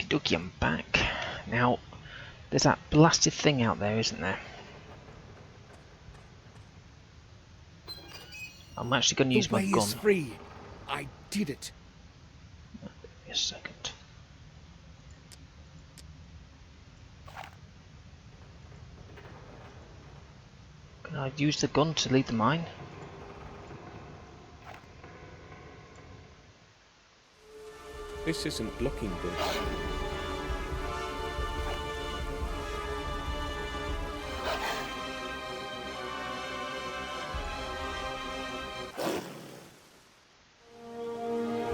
dokie, I'm back. Now, there's that blasted thing out there, isn't there? I'm actually going to use my gun. The way is free. I did it. Give me a second. Can I use the gun to lead the mine? This isn't looking good.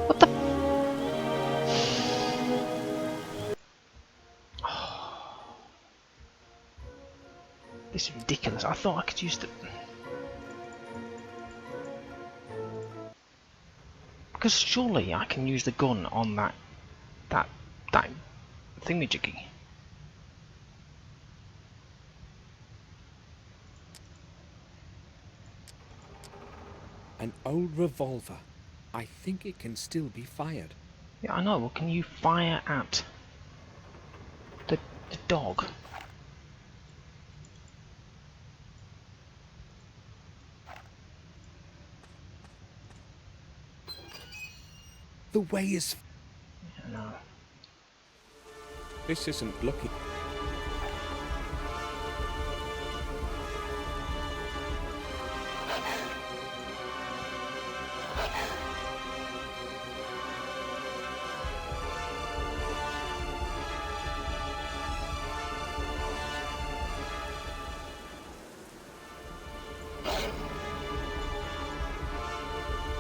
What the? This is ridiculous. I thought I could use the... Because surely I can use the gun on that thingamajiggy. An old revolver. I think it can still be fired. Yeah, I know. Well, can you fire at the dog? The way is... Yeah, no. This isn't looking...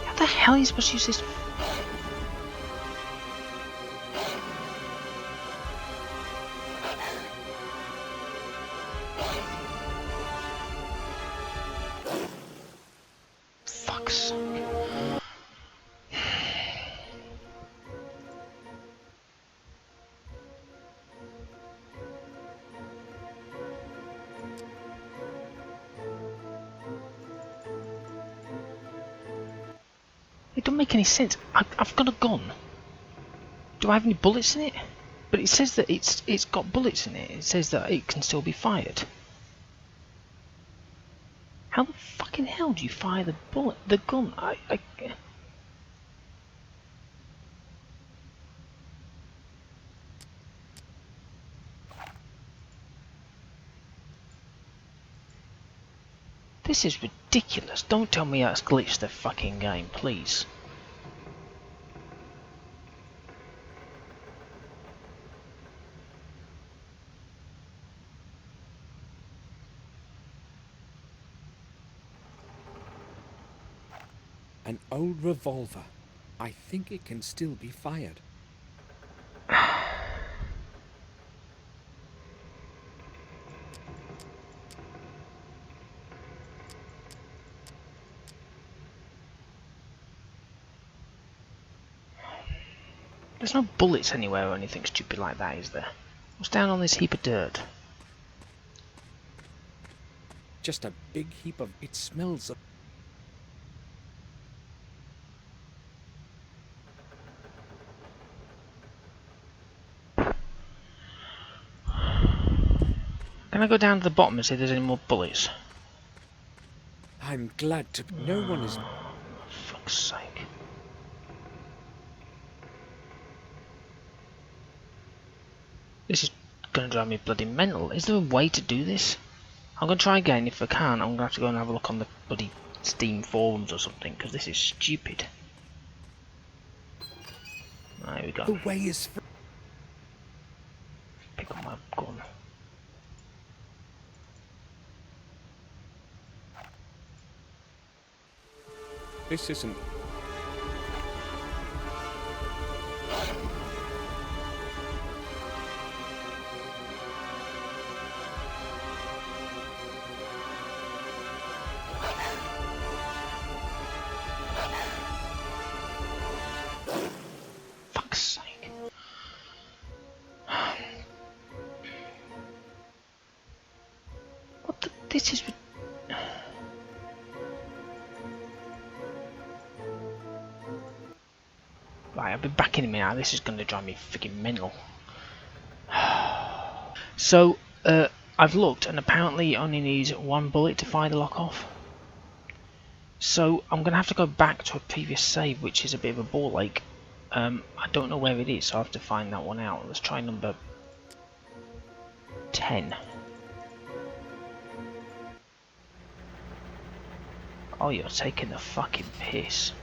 How the hell are you supposed to use this? Fuck's sake. It don't make any sense. I've got a gun. Do I have any bullets in it? But it says that it's got bullets in it. It says that it can still be fired. How the fucking hell do you fire the gun? This is ridiculous. Don't tell me that's glitched the fucking game, please. An old revolver. I think it can still be fired. There's no bullets anywhere or anything stupid like that, is there? What's down on this heap of dirt? Just a big heap of... It smells of... Can I go down to the bottom and see if there's any more bullets? I'm glad to... No one is... For fuck's sake. This is gonna drive me bloody mental. Is there a way to do this? I'm gonna try again. If I can't, I'm gonna have to go and have a look on the bloody Steam forums or something, because this is stupid. There we go. The way is free. Pick up my gun. This isn't... Fuck's sake. What the... This is... Right, I'll be back in a minute. This is going to drive me freaking mental. So, I've looked, and apparently it only needs one bullet to fire the lock off. So, I'm going to have to go back to a previous save, which is a bit of a ball ache. I don't know where it is, so I have to find that one out. Let's try number 10. Oh, you're taking the fucking piss.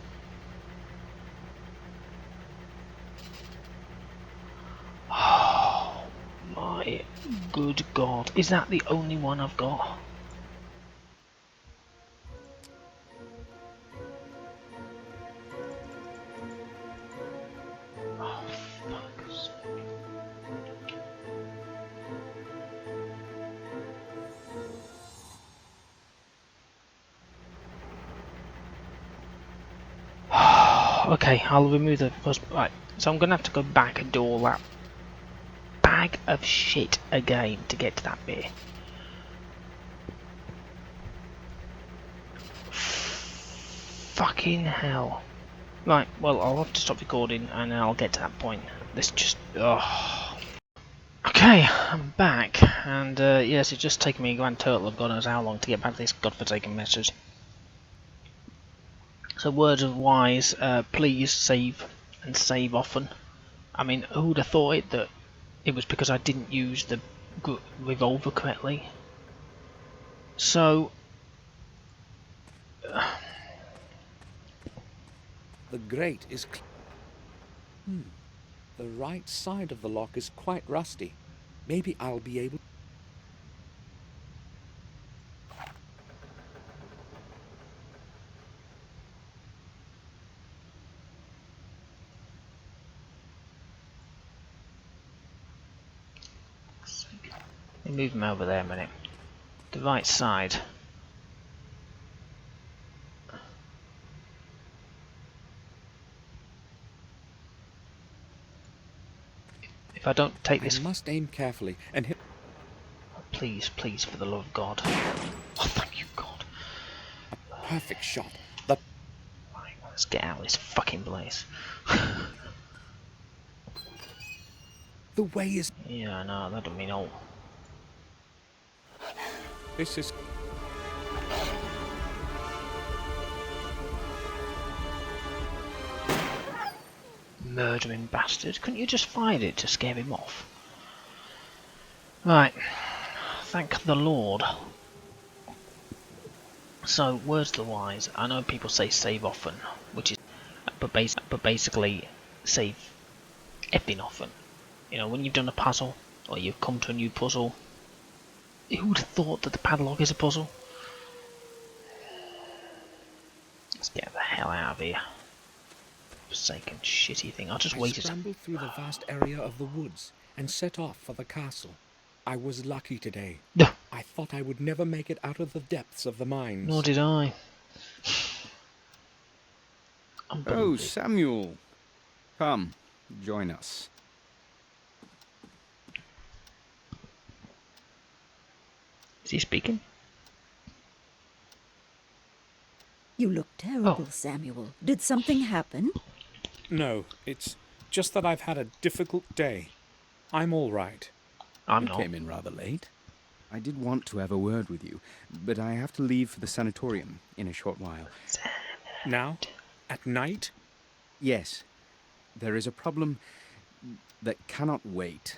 Oh my good god. Is that the only one I've got? Oh, fuck's sake. Okay, I'll remove the first. Right, so I'm gonna have to go back and do all that bag of shit again to get to that bit. Fucking hell. Right, well, I'll have to stop recording and I'll get to that point. This just. Oh. Okay, I'm back, and yes, it's just taken me a grand total of God knows how long to get back to this godforsaken message. So, words of wise, please save and save often. I mean, who would have thought it that it was because I didn't use the revolver correctly? So. The grate is... The right side of the lock is quite rusty. Maybe I'll be able... Let me move him over there a minute. The right side. If I don't take this... I must aim carefully and hit... Please, please, for the love of God. Oh, thank you, God. A perfect shot. The... Right, let's get out of this fucking place. The way is... Yeah, I know, that don't mean all. This is... Murdering bastard. Couldn't you just fire it to scare him off? Right. Thank the Lord. So, words to the wise. I know people say save often, which is... But basically, save effing often. You know, when you've done a puzzle, or you've come to a new puzzle, who would have thought that the padlock is a puzzle? Let's get the hell out of here. Forsaken shitty thing. I'll just wait. I scrambled through the vast area of the woods and set off for the castle. I was lucky today. I thought I would never make it out of the depths of the mines. Nor did I. Oh, Samuel. Come, join us. Is he speaking? You look terrible, Samuel. Did something happen? No, it's just that I've had a difficult day. I'm all right. I'm You not. came in rather late. I did want to have a word with you, but I have to leave for the sanatorium in a short while. Now? At night? Yes, there is a problem that cannot wait.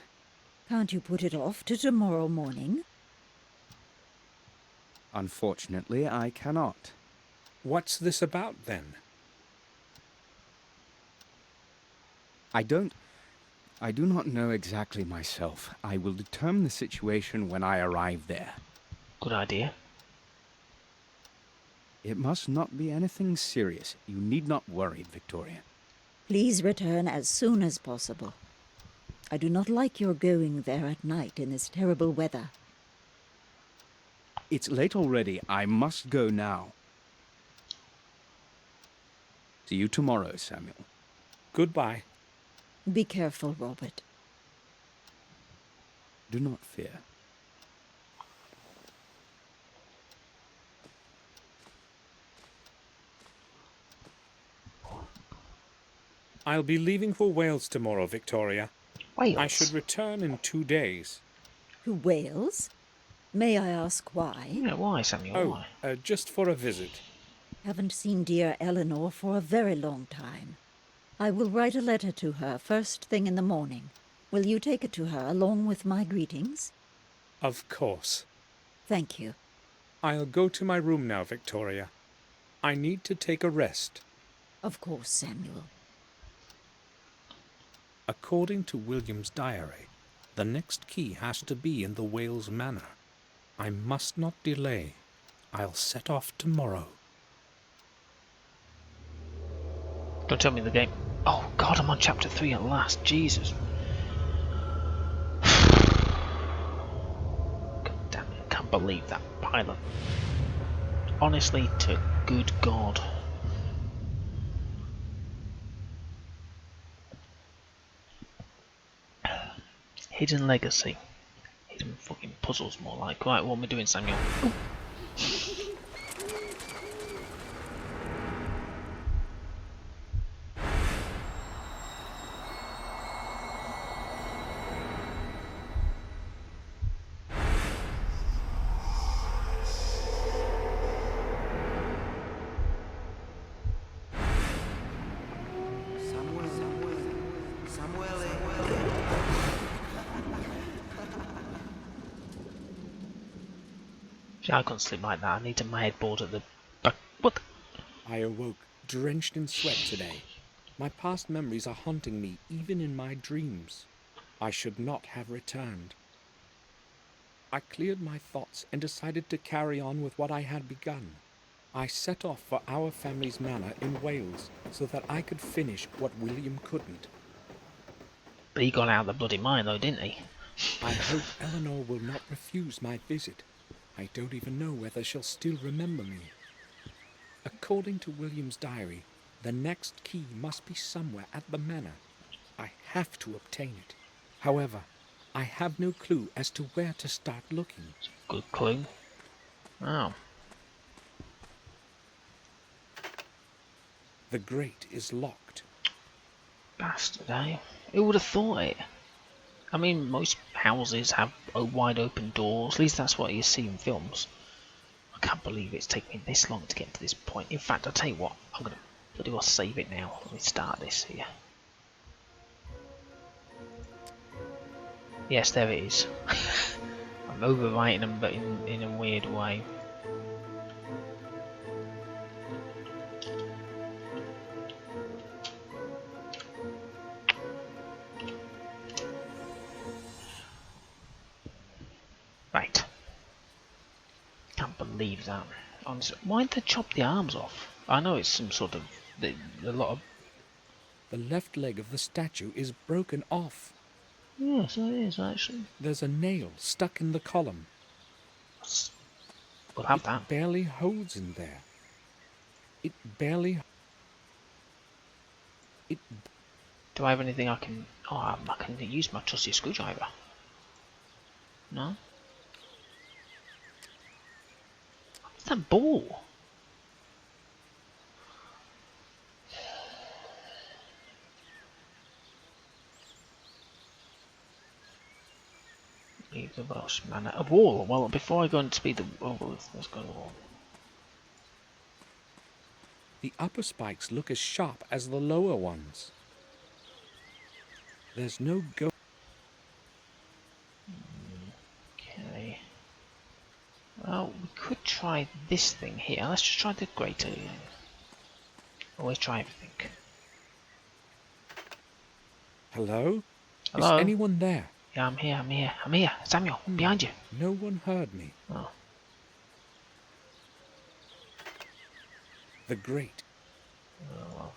Can't you put it off to tomorrow morning? Unfortunately, I cannot. What's this about, then? I do not know exactly myself. I will determine the situation when I arrive there. Good idea. It must not be anything serious. You need not worry, Victoria. Please return as soon as possible. I do not like your going there at night in this terrible weather. It's late already. I must go now. See you tomorrow, Samuel. Goodbye. Be careful, Robert. Do not fear. I'll be leaving for Wales tomorrow, Victoria. Wales. I should return in 2 days. To Wales? May I ask why? Yeah, why, Samuel? Why? Just for a visit. Haven't seen dear Eleanor for a very long time. I will write a letter to her first thing in the morning. Will you take it to her along with my greetings? Of course. Thank you. I'll go to my room now, Victoria. I need to take a rest. Of course, Samuel. According to William's diary, the next key has to be in the Wales Manor. I must not delay. I'll set off tomorrow. Don't tell me the game. Oh God, I'm on chapter 3 at last. Jesus. God damn it! I can't believe that pilot. Honestly, to good God. Hidden legacy. Hidden fucking puzzles, more like. Right, what am I doing, Samuel? Ooh. See, I couldn't sleep like that. I need to my headboard at the back. What? I awoke drenched in sweat today. My past memories are haunting me even in my dreams. I should not have returned. I cleared my thoughts and decided to carry on with what I had begun. I set off for our family's manor in Wales so that I could finish what William couldn't. But he got out of the bloody mine though, didn't he? I hope Eleanor will not refuse my visit. I don't even know whether she'll still remember me. According to William's diary, the next key must be somewhere at the manor. I have to obtain it. However, I have no clue as to where to start looking. Good clue. Oh. The grate is locked. Bastard, eh? Who would have thought it? I mean, most houses have wide open doors. At least that's what you see in films. I can't believe it's taken me this long to get to this point. In fact, I'll tell you what. I'm going to bloody well save it now. Let me start this here. Yes, there it is. I'm overwriting them, but in a weird way. Right. Can't believe that. Honestly, why'd they chop the arms off? I know it's some sort of a lot of. The left leg of the statue is broken off. Yes, it is actually. There's a nail stuck in the column. We'll have It that. barely holds in there. It barely... It... Do I have anything I can... Oh, I can use my trusty screwdriver. No? What's that ball? Leave the Welsh manor. A wall? Well, before I go and speed the... Oh, let's go to the wall. The upper spikes look as sharp as the lower ones. There's no go... Okay. Well, we could try this thing here. Let's just try the greater. Always try everything. Hello? Hello? Is anyone there? Yeah, I'm here, I'm here, I'm here. Samuel, behind you. No one heard me. Oh. The grate. Oh, well.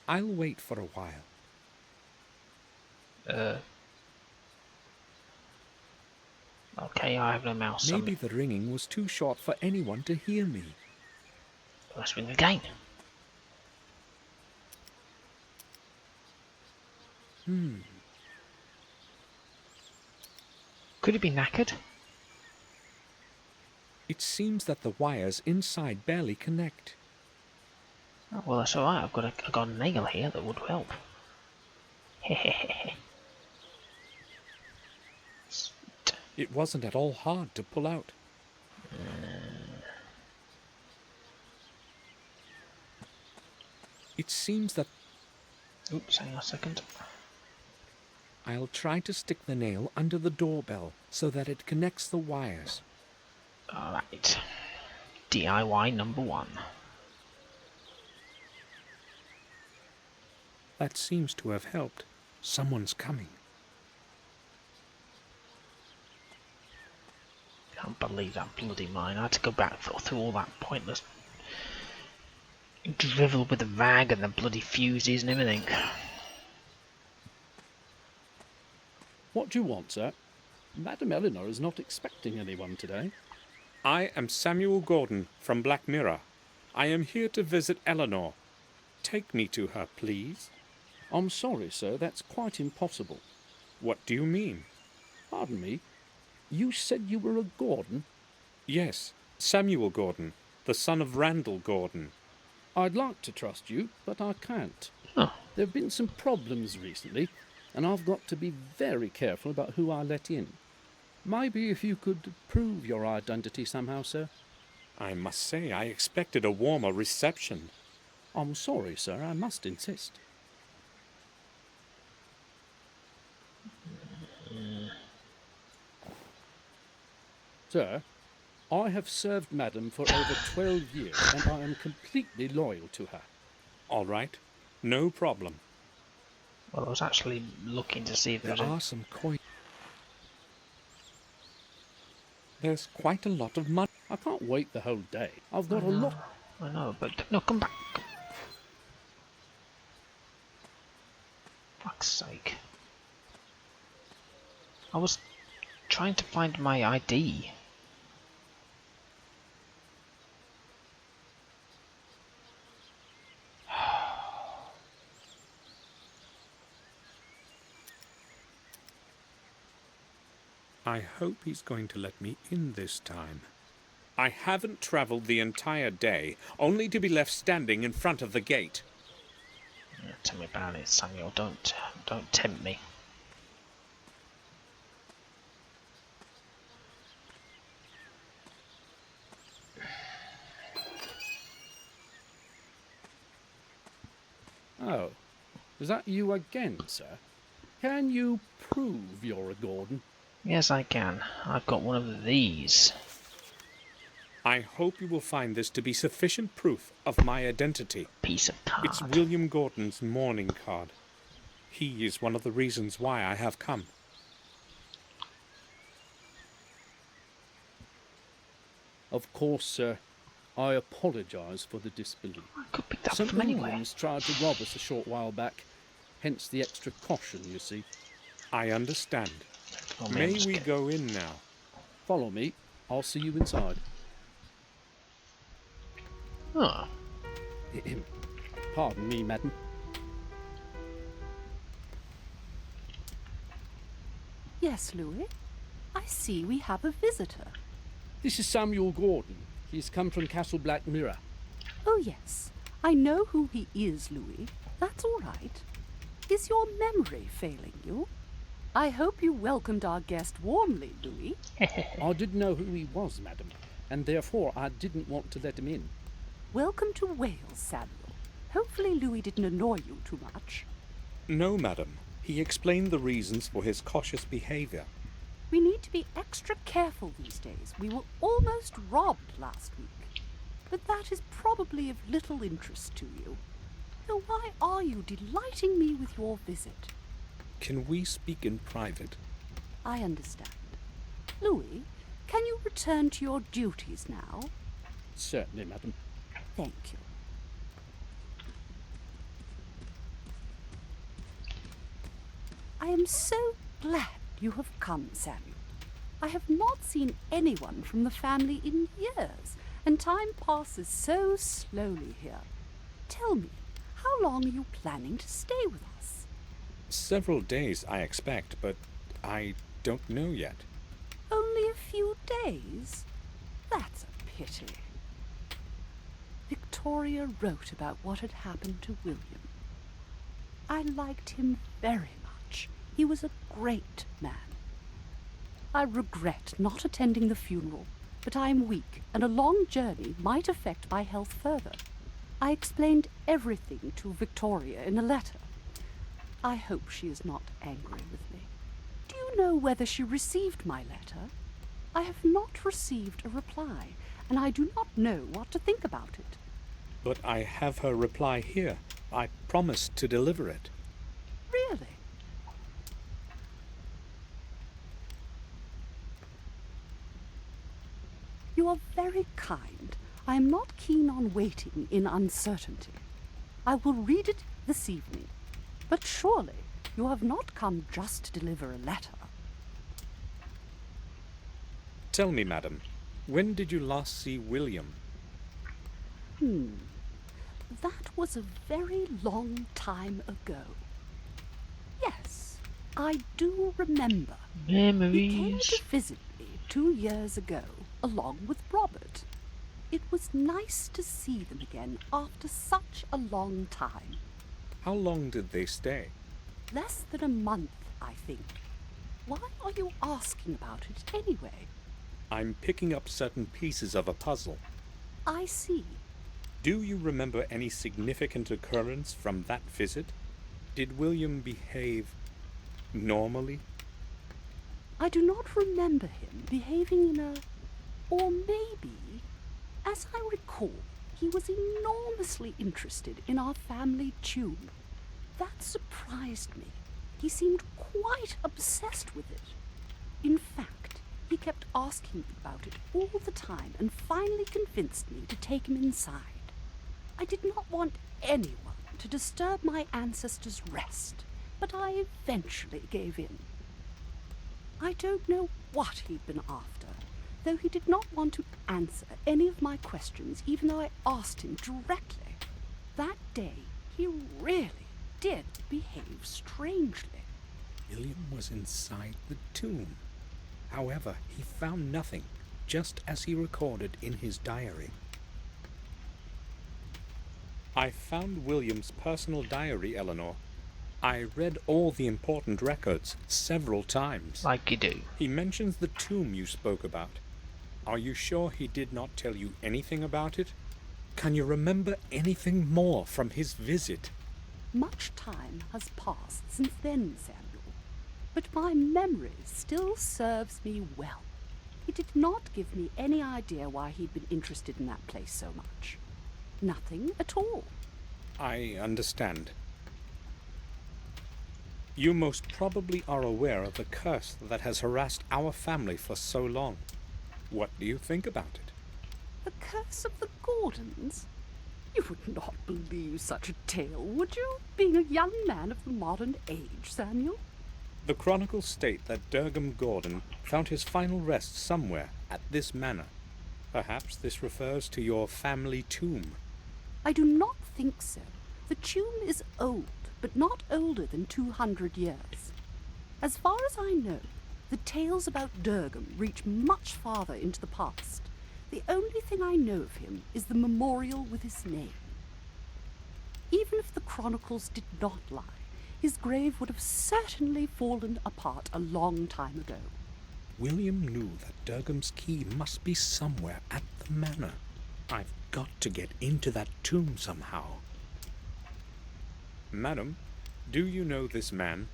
I'll wait for a while. Okay, I have no mouse. Maybe the ringing was too short for anyone to hear me. Let's ring again. Could it be knackered? It seems that the wires inside barely connect. Oh, well, that's alright. I've got a nail here that would help. It wasn't at all hard to pull out. It seems that... Oops, hang on a second. I'll try to stick the nail under the doorbell so that it connects the wires. Alright. DIY number 1. That seems to have helped. Someone's coming. Can't believe that bloody mine. I had to go back through all that pointless drivel with the rag and the bloody fuses and everything. What do you want, sir? Madam Eleanor is not expecting anyone today. I am Samuel Gordon from Black Mirror. I am here to visit Eleanor. Take me to her, please. I'm sorry, sir, that's quite impossible. What do you mean? Pardon me, you said you were a Gordon? Yes, Samuel Gordon, the son of Randall Gordon. I'd like to trust you, but I can't. Oh. There have been some problems recently, and I've got to be very careful about who I let in. Maybe if you could prove your identity somehow, sir. I must say I expected a warmer reception. I'm sorry, sir, I must insist. Sir, I have served Madam for over 12 years, and I am completely loyal to her. All right, no problem. Well, I was actually looking to see if There there was are some coins. There's quite a lot of money. I can't wait the whole day. I've got a lot. I know, but no, come back. Fuck's sake. I was trying to find my ID. I hope he's going to let me in this time. I haven't travelled the entire day, only to be left standing in front of the gate. Yeah, tell me about it, Samuel. Don't tempt me. Oh, is that you again, sir? Can you prove you're a Gordon? Yes, I can. I've got one of these. I hope you will find this to be sufficient proof of my identity. Piece of card. It's William Gordon's mourning card. He is one of the reasons why I have come. Of course, sir. I apologise for the disbelief. I could pick that Some from anywhere. Indians tried to rob us a short while back, hence the extra caution, you see. I understand. Oh, May man, we go in now? Follow me. I'll see you inside. Oh, Pardon me, madam. Yes, Louis. I see we have a visitor. This is Samuel Gordon. He's come from Castle Black Mirror. Oh, yes. I know who he is, Louis. That's all right. Is your memory failing you? I hope you welcomed our guest warmly, Louis. I didn't know who he was, madam, and therefore I didn't want to let him in. Welcome to Wales, Samuel. Hopefully Louis didn't annoy you too much. No, madam. He explained the reasons for his cautious behaviour. We need to be extra careful these days. We were almost robbed last week. But that is probably of little interest to you. So why are you delighting me with your visit? Can we speak in private? I understand. Louis, can you return to your duties now? Certainly, madam. Thank you. I am so glad you have come, Samuel. I have not seen anyone from the family in years, and time passes so slowly here. Tell me, how long are you planning to stay with us? Several days, I expect, but I don't know yet. Only a few days? That's pity. Victoria wrote about what had happened to William. I liked him very much. He was a great man. I regret not attending the funeral, but I am weak, and a long journey might affect my health further. I explained everything to Victoria in a letter. I hope she is not angry with me. Do you know whether she received my letter? I have not received a reply, and I do not know what to think about it. But I have her reply here. I promised to deliver it. Really? You are very kind. I am not keen on waiting in uncertainty. I will read it this evening. But surely you have not come just to deliver a letter. Tell me, madam, when did you last see William? That was a very long time ago. Yes, I do remember. He came Memories. to visit me 2 years ago, along with Robert. It was nice to see them again after such a long time. How long did they stay? Less than a month, I think. Why are you asking about it anyway? I'm picking up certain pieces of a puzzle. I see. Do you remember any significant occurrence from that visit? Did William behave normally? I do not remember him behaving in a... Or maybe, as I recall, he was enormously interested in our family tune. That surprised me. He seemed quite obsessed with it. In fact, he kept asking me about it all the time and finally convinced me to take him inside. I did not want anyone to disturb my ancestors' rest, but I eventually gave in. I don't know what he'd been after, though he did not want to answer any of my questions, even though I asked him directly. That day, he really did behave strangely. William was inside the tomb. However, he found nothing, just as he recorded in his diary. I found William's personal diary, Eleanor. I read all the important records several times. Like you do. He mentions the tomb you spoke about. Are you sure he did not tell you anything about it? Can you remember anything more from his visit? Much time has passed since then, Samuel, but my memory still serves me well. He did not give me any idea why he'd been interested in that place so much. Nothing at all. I understand. You most probably are aware of the curse that has harassed our family for so long. What do you think about it? The curse of the Gordons? You would not believe such a tale, would you, being a young man of the modern age, Samuel? The chronicles state that Durgam Gordon found his final rest somewhere at this manor. Perhaps this refers to your family tomb. I do not think so. The tomb is old, but not older than 200 years. As far as I know, the tales about Durgam reach much farther into the past. The only thing I know of him is the memorial with his name. Even if the chronicles did not lie, his grave would have certainly fallen apart a long time ago. William knew that Durgam's key must be somewhere at the manor. I've got to get into that tomb somehow. Madam, do you know this man?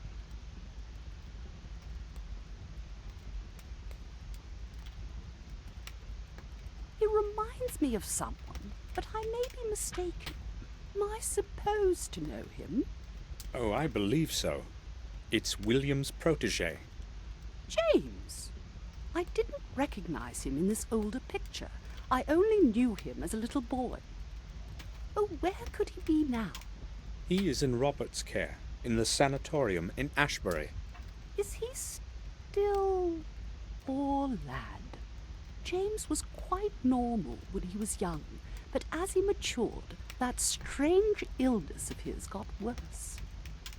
He reminds me of someone, but I may be mistaken. Am I supposed to know him? Oh, I believe so. It's William's protege. James! I didn't recognize him in this older picture. I only knew him as a little boy. Oh, where could he be now? He is in Robert's care, in the sanatorium in Ashbury. Is he still... Poor lad. James was quite normal when he was young, but as he matured, that strange illness of his got worse.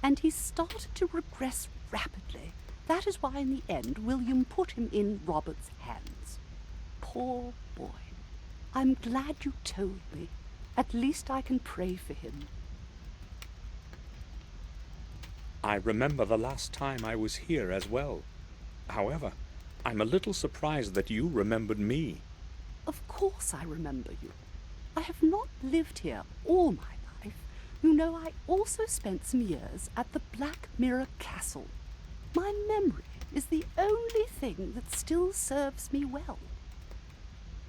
And he started to regress rapidly. That is why in the end William put him in Robert's hands. Poor boy. I'm glad you told me. At least I can pray for him. I remember the last time I was here as well. However, I'm a little surprised that you remembered me. Of course I remember you. I have not lived here all my life. You know, I also spent some years at the Black Mirror Castle. My memory is the only thing that still serves me well.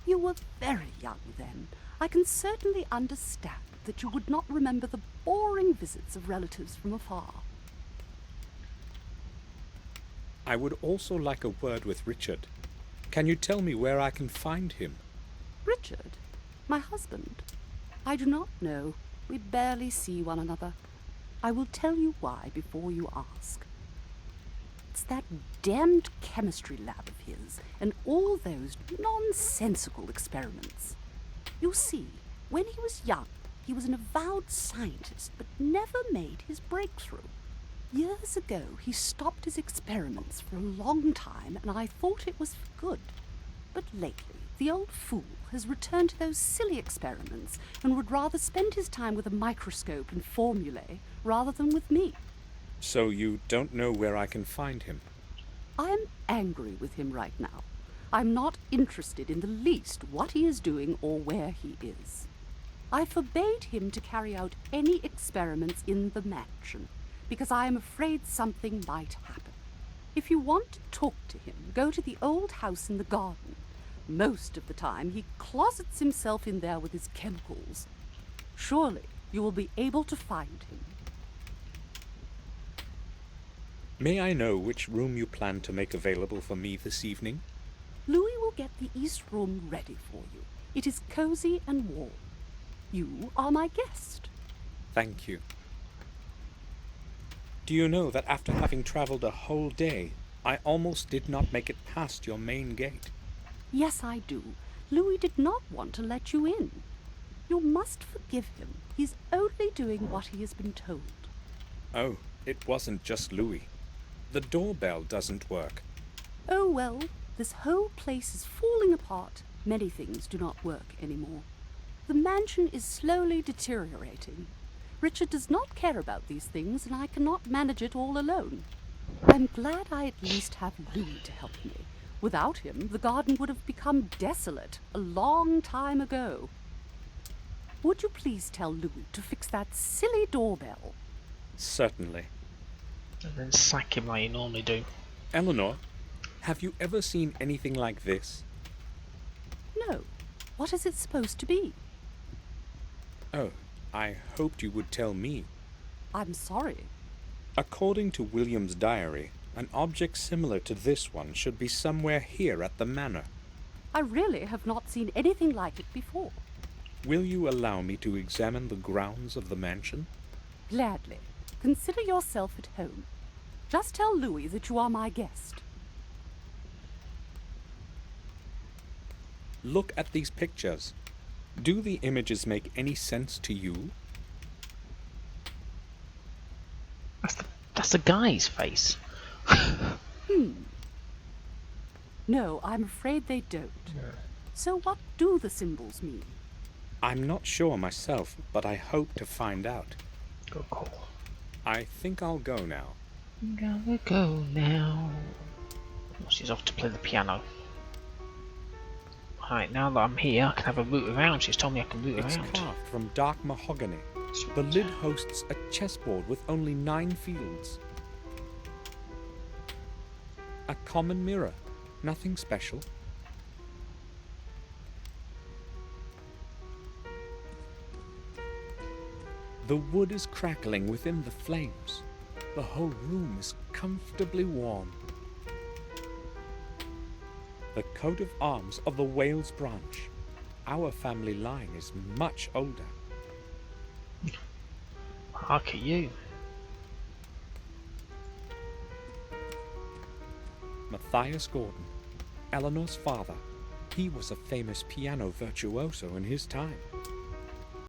You were very young then. I can certainly understand that you would not remember the boring visits of relatives from afar. I would also like a word with Richard. Can you tell me where I can find him? Richard? My husband? I do not know. We barely see one another. I will tell you why before you ask. It's that damned chemistry lab of his and all those nonsensical experiments. You see, when he was young, he was an avowed scientist but never made his breakthrough. Years ago, he stopped his experiments for a long time, and I thought it was for good. But lately, the old fool has returned to those silly experiments and would rather spend his time with a microscope and formulae rather than with me. So you don't know where I can find him? I am angry with him right now. I'm not interested in the least what he is doing or where he is. I forbade him to carry out any experiments in the mansion, because I am afraid something might happen. If you want to talk to him, go to the old house in the garden. Most of the time he closets himself in there with his chemicals. Surely you will be able to find him. May I know which room you plan to make available for me this evening? Louis will get the east room ready for you. It is cozy and warm. You are my guest. Thank you. Do you know that after having traveled a whole day, I almost did not make it past your main gate? Yes, I do. Louis did not want to let you in. You must forgive him. He's only doing what he has been told. Oh, it wasn't just Louis. The doorbell doesn't work. Oh well, this whole place is falling apart. Many things do not work anymore. The mansion is slowly deteriorating. Richard does not care about these things, and I cannot manage it all alone. I'm glad I at least have Louis to help me. Without him, the garden would have become desolate a long time ago. Would you please tell Louis to fix that silly doorbell? Certainly. And then sack him like you normally do. Eleanor, have you ever seen anything like this? No. What is it supposed to be? Oh, I hoped you would tell me. I'm sorry. According to William's diary, an object similar to this one should be somewhere here at the manor. I really have not seen anything like it before. Will you allow me to examine the grounds of the mansion? Gladly. Consider yourself at home. Just tell Louis that you are my guest. Look at these pictures. Do the images make any sense to you? That's the guy's face. No, I'm afraid they don't. So what do the symbols mean? I'm not sure myself, but I hope to find out. Good call. I think I'll go now. Gotta go now. Oh, she's off to play the piano. Right, now that I'm here, I can have a root around. She's told me I can root It's around. carved from dark mahogany. The lid hosts a chessboard with only 9 fields. A common mirror. Nothing special. The wood is crackling within the flames. The whole room is comfortably warm. The coat of arms of the Wales branch. Our family line is much older. Look at you. Matthias Gordon, Eleanor's father. He was a famous piano virtuoso in his time.